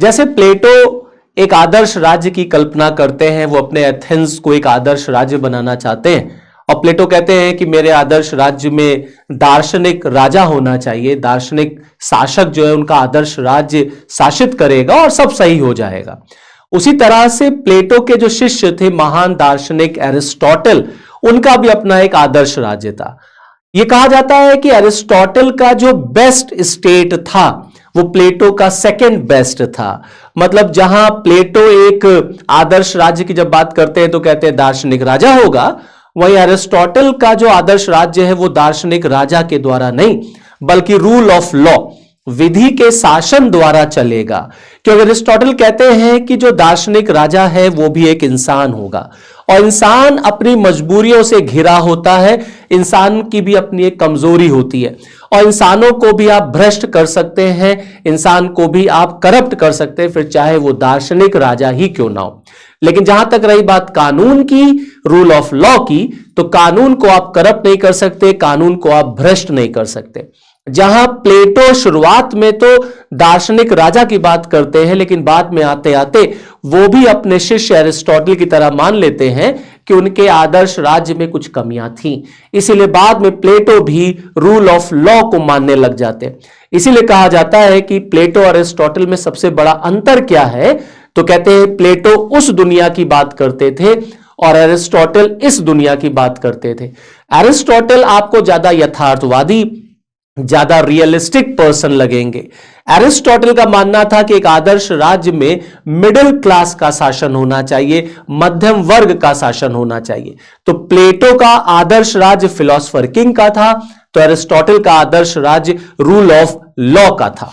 जैसे प्लेटो एक आदर्श राज्य की कल्पना करते हैं, वो अपने एथेंस को एक आदर्श राज्य बनाना चाहते हैं और प्लेटो कहते हैं कि मेरे आदर्श राज्य में दार्शनिक राजा होना चाहिए, दार्शनिक शासक जो है उनका आदर्श राज्य शासित करेगा और सब सही हो जाएगा। उसी तरह से प्लेटो के जो शिष्य थे महान दार्शनिक एरिस्टोटल, उनका भी अपना एक आदर्श राज्य था। यह कहा जाता है कि एरिस्टोटल का जो बेस्ट स्टेट था वो प्लेटो का सेकंड बेस्ट था। मतलब जहां प्लेटो एक आदर्श राज्य की जब बात करते हैं तो कहते हैं दार्शनिक राजा होगा, वहीं एरिस्टोटल का जो आदर्श राज्य है वो दार्शनिक राजा के द्वारा नहीं बल्कि रूल ऑफ लॉ, विधि के शासन द्वारा चलेगा। क्योंकि एरिस्टोटल कहते हैं कि जो दार्शनिक राजा है वो भी एक इंसान होगा और इंसान अपनी मजबूरियों से घिरा होता है, इंसान की भी अपनी एक कमजोरी होती है और इंसानों को भी आप भ्रष्ट कर सकते हैं, इंसान को भी आप करप्ट कर सकते हैं, फिर चाहे वो दार्शनिक राजा ही क्यों ना हो। लेकिन जहां तक रही बात कानून की, रूल ऑफ लॉ की, तो कानून को आप करप्ट नहीं कर सकते, कानून को आप भ्रष्ट नहीं कर सकते। जहां प्लेटो शुरुआत में तो दार्शनिक राजा की बात करते हैं, लेकिन बाद में आते आते वो भी अपने शिष्य एरिस्टोटल की तरह मान लेते हैं कि उनके आदर्श राज्य में कुछ कमियां थीं, इसीलिए बाद में प्लेटो भी रूल ऑफ लॉ को मानने लग जाते हैं। इसीलिए कहा जाता है कि प्लेटो और एरिस्टोटल में सबसे बड़ा अंतर क्या है, तो कहते हैं प्लेटो उस दुनिया की बात करते थे और एरिस्टोटल इस दुनिया की बात करते थे। एरिस्टोटल आपको ज्यादा यथार्थवादी, ज्यादा रियलिस्टिक पर्सन लगेंगे। एरिस्टोटल का मानना था कि एक आदर्श राज्य में मिडिल क्लास का शासन होना चाहिए, मध्यम वर्ग का शासन होना चाहिए। तो प्लेटो का आदर्श राज्य फिलोसोफर किंग का था, तो एरिस्टोटल का आदर्श राज्य रूल ऑफ लॉ का था।